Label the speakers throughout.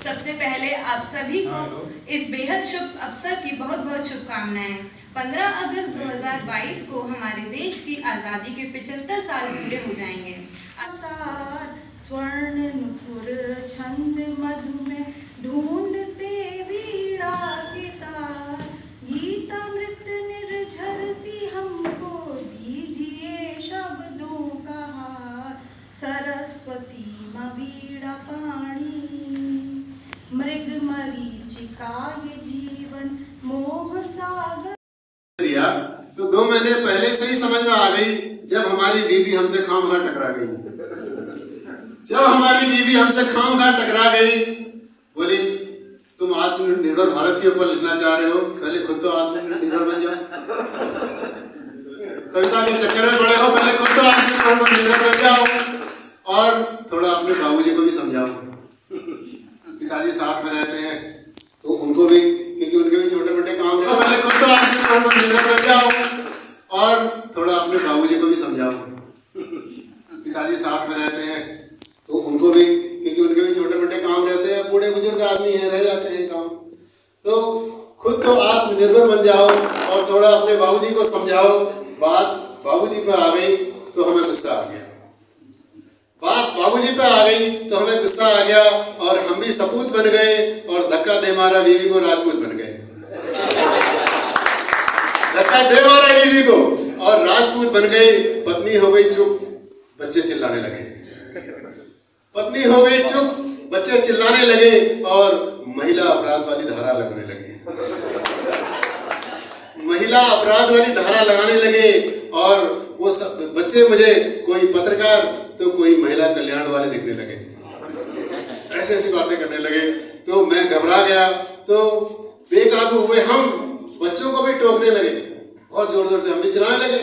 Speaker 1: सबसे पहले आप सभी को इस बेहद शुभ अवसर की बहुत बहुत शुभकामनाएं। 15 अगस्त 2022 को हमारे देश की आज़ादी के 75 साल पूरे हो जाएंगे।
Speaker 2: आसार स्वर्ण नुपुर छंद मधु में ढूंढते वीणा के तार, गीतामृत निर्झर सी हमको दीजिए शब्दों का हार। सरस्वती माँ वीणा पाणी, मृग मरीचिका ये जीवन मोह सागर
Speaker 3: दिया तो 2 महीने पहले से ही समझ में आ गई जब हमारी बीवी हमसे खामखा टकरा गई। जब हमारी बीवी हमसे खामखा टकरा गई, बोली तुम आत्मनिर्भर भारत के ऊपर लिखना चाह रहे हो, पहले खुद तो आत्मनिर्भर बन जाओ। कविता के चक्कर में पड़े हो, पहले खुद तो आत्मनिर्भर बन जाओ और थोड़ा अपने बाबूजी को भी समझाओ। पिताजी साथ में रहते हैं तो उनको भी, क्योंकि उनके भी छोटे मोटे काम हो, पहले खुद तो आत्मनिर्भर बन जाओ और थोड़ा अपने बाबूजी को भी समझाओ। पिताजी साथ में रहते हैं तो उनको भी, क्योंकि उनके भी छोटे मोटे काम रहते हैं, बूढ़े बुजुर्ग आदमी हैं, रह जाते हैं काम, तो खुद तो आत्मनिर्भर बन जाओ और थोड़ा अपने बाबूजी को समझाओ। बात बाबूजी पे आ गई तो हमें गुस्सा आ गया। बात बाबूजी पे आ गई तो हमें गुस्सा आ गया और हम भी सपूत बन गए और धक्का दे मारा बीवी को, राजपूत बन गए। धक्का दे मारा बीवी को और राजपूत बन गए। पत्नी हो गई चुप, बच्चे चिल्लाने लगे। पत्नी हो गई चुप, बच्चे चिल्लाने लगे और महिला अपराध वाली धारा लगने लगी। महिला अपराध वाली धारा लगाने लगे और वो सब बच्चे मुझे कोई पत्रकार तो कोई महिला कल्याण वाले दिखने लगे, ऐसे ऐसी बातें करने लगे। तो मैं घबरा गया, तो बेकाबू हुए हम, बच्चों को भी टोकने लगे, बहुत जोर जोर से हम भी चिल्लाने लगे,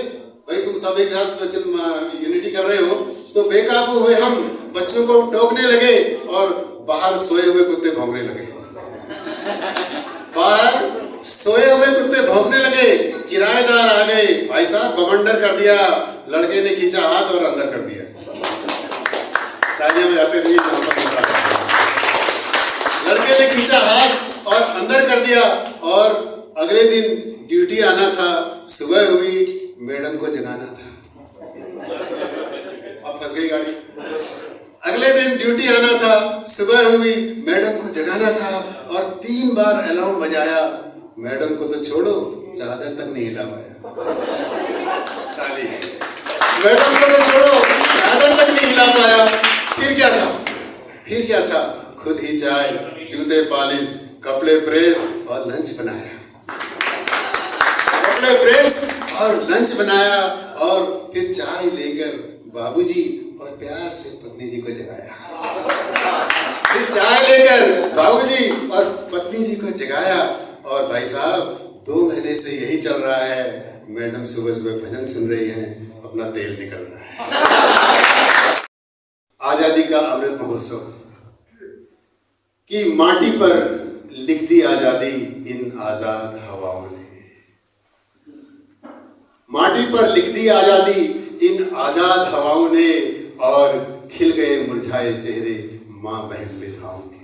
Speaker 3: भाई तुम सब एक साथ यूनिटी कर रहे हो। तो बेकाबू हुए हम, बच्चों को टोकने लगे और बाहर सोए हुए कुत्ते भौंकने लगे। बाहर सोए हुए कुत्ते भौंकने लगे। किराएदार आ गए, भाई साहब बवंडर कर दिया। लड़के ने खींचा हाथ और अंदर कर दिया। तालियां बजाते रहिए। लड़के ने खींचा हाथ और अंदर कर दिया और अगले दिन ड्यूटी आना था। सुबह हुई, मैडम को जगाना था। अब फंस गई गाड़ी। अगले दिन ड्यूटी आना था, सुबह हुई, मैडम को जगाना था और 3 बार अलार्म बजाया। मैडम को तो छोड़ो, चादर तक नहीं हिला पाया। ताली। मैडम को तो छोड़ो, चादर तक नहीं हिला पाया। फिर क्या था? फिर क्या था? खुद ही चाय, जूते पॉलिश, कपड़े प्रेस और लंच बनाया। कपड़े प्रेस और लंच बनाया और फिर चाय लेकर बाबूजी और प्यार से पत्नी जी को जगाया। फिर चाय लेकर बाबूजी और पत्नी जी को जगाया और भाई साहब 2 महीने से यही चल रहा है। मैडम सुबह सुबह भजन सुन रही हैं, अपना तेल निकल रहा है। आजादी का अमृत महोत्सव की माटी पर लिख दी आजादी इन आजाद हवाओं ने। माटी पर लिख दी आजादी इन आजाद हवाओं ने और खिल गए मुरझाए चेहरे माँ बहन विधवाओं के।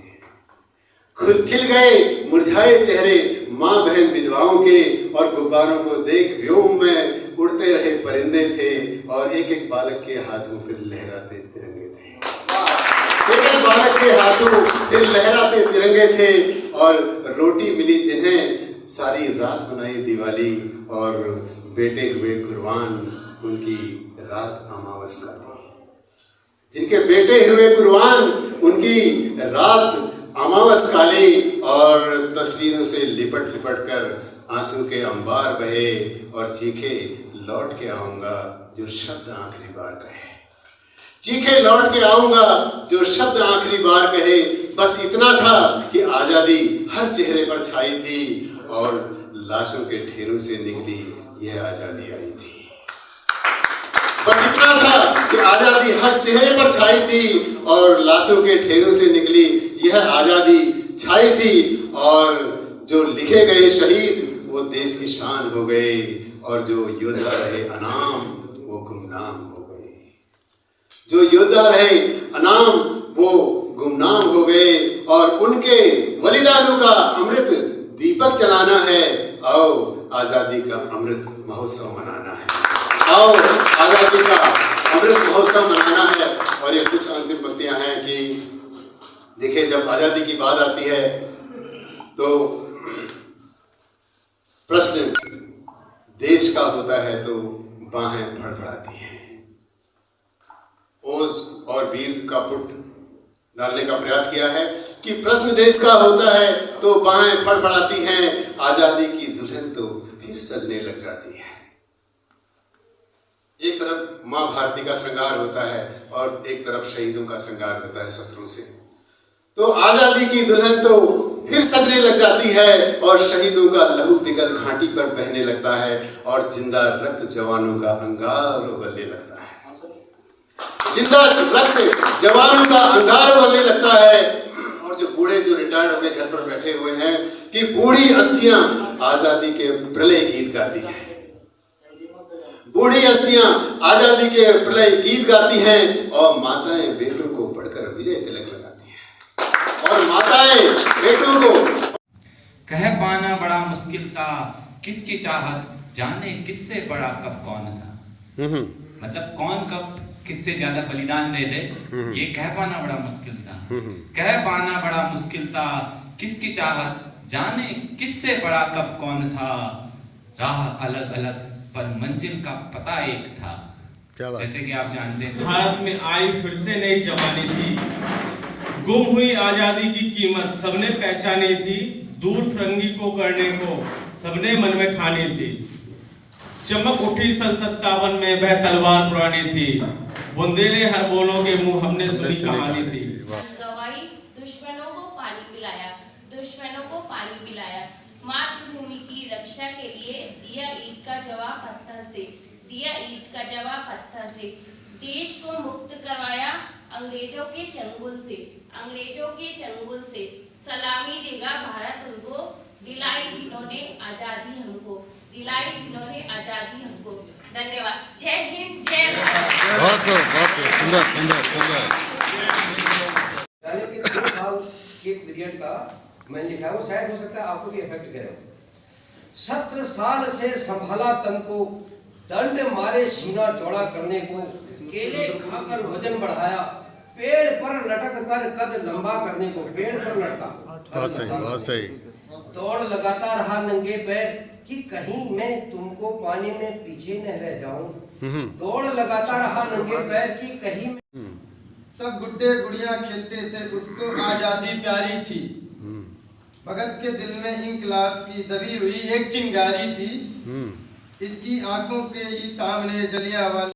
Speaker 3: खुद खिल गए मुरझाए चेहरे माँ बहन विधवाओं के और गुब्बारों को देख व्योम में उड़ते रहे परिंदे थे और एक एक बालक के हाथों फिर लहराते तिरंगे थे। एक एक बालक के हाथों फिर लहराते तिरंगे थे और रोटी मिली जिन्हें सारी रात बनाई दिवाली और बेटे हुए कुर्बान उनकी रात अमावस काली। जिनके बेटे हुए कुर्बान उनकी रात अमावस काली और तस्वीरों से लिपट लिपट कर आंसू के अंबार बहे और चीखे लौट के आऊंगा जो शब्द आखिरी बार कहे। चीखे लौट के आऊंगा जो शब्द आखिरी बार कहे। बस इतना था कि आजादी हर चेहरे पर छाई थी और लाशों के ढेरों से निकली यह आजादी आई थी। बस इतना था कि आजादी हर चेहरे पर छाई थी और लाशों के ढेरों से निकली यह आजादी छाई थी और जो लिखे गए शहीद वो देश की शान हो गए और जो योद्धा रहे अनाम वो गुमनाम हो गए। जो योद्धा रहे अनाम वो गुमनाम हो गए और उनके बलिदानों का अमृत दीपक जलाना है। आओ आजादी का अमृत महोत्सव मनाना है। आओ आजादी का अमृत महोत्सव मनाना है। और ये कुछ अंतिम पंक्तियां हैं कि देखिए, जब आजादी की बात आती है तो प्रश्न देश का होता है तो बाहें फड़फड़ाती हैं। ओज और वीर का पुट डालने का प्रयास किया है कि प्रश्न देश का होता है तो बाहें फड़फड़ाती हैं, आजादी की दुल्हन तो फिर सजने लग जाती है। एक तरफ मां भारती का श्रृंगार होता है और एक तरफ शहीदों का श्रृंगार होता है शस्त्रों से। तो आजादी की दुल्हन तो फिर सजने लग जाती है और शहीदों का लहू पिघल घाटी पर बहने लगता है और जिंदा रक्त जवानों का अंगार उगलने लगता है। जिंदा रक्त जवानों का अंगार उगलने लगता है। और जो बूढ़े जो रिटायर्ड होकर घर पर बैठे हुए हैं कि बूढ़ी अस्थियां आजादी के प्रलय गीत गाती हैं। बूढ़ी अस्थियां आजादी के प्रलय गीत गाती हैं और माताएं बेटों को पढ़कर विजय तिलक लगाती हैं। और माताएं बेटों को
Speaker 4: कह पाना बड़ा मुश्किल था, किसकी चाहत जाने किससे बड़ा कब कौन था। मतलब कौन कब किससे ज्यादा बलिदान दे दे, ये कह पाना बड़ा मुश्किल था। कह पाना बड़ा मुश्किल था, किसकी चाहत जाने किससे बड़ा कब कौन था। राह अलग अलग पर मंजिल का पता एक था। जैसे कि आप जानते हैं
Speaker 5: भारत में आई फिर से नई जवानी थी, गुम हुई आजादी की कीमत सबने पहचानी थी। दूर फिरंगी को करने को सबने मन में ठानी थी। चमक उठी सन 57 में वह तलवार पुरानी थी। बुंदेले हर बोलों के मुंह हमने सुनी कहानी थी।
Speaker 6: गवाही दुश्मनों को पानी पिलाया, दुश्मनों को पानी पिलाया। मातृभूमि की रक्षा के लिए दिया ईद का जवाब पत्थर से, दिया ईद का जवाब पत्थर से। देश को मुक्त करवाया अंग्रेजों के चंगुल से, अंग्रेजों के चंगुल से। सलामी देगा भारत उनको, दिलाई जिन्होंने आजादी हमको, दिलाई जिन्होंने आजादी हमको। धन्यवाद। जय हिंद, जय भारत।
Speaker 7: बहुत सुंदर सुंदर सुंदर।
Speaker 8: यानी कि 2 साल के पीरियड का मैंने लिखा है, वो शायद हो सकता है आपको भी इफेक्ट करे। 17 साल से संभाला तन को, दंड मारे सीना चौड़ा करने को। केले खाकर वजन बढ़ाया, पेड़ पर लटक कर कद लंबा करने को। पेड़ पर लटका,
Speaker 7: बहुत सही बहुत सही।
Speaker 8: दौड़ लगाता रहा नंगे पैर कि कहीं मैं तुमको पाने में पीछे न रह जाऊं। दौड़ लगाता रहा नंगे पैर कि कहीं
Speaker 9: सब गुड्डे गुड़िया खेलते थे, उसको आजादी प्यारी थी। भगत के दिल में इंकलाब की दबी हुई एक चिंगारी थी। इसकी आंखों के ही सामने जलियांवाला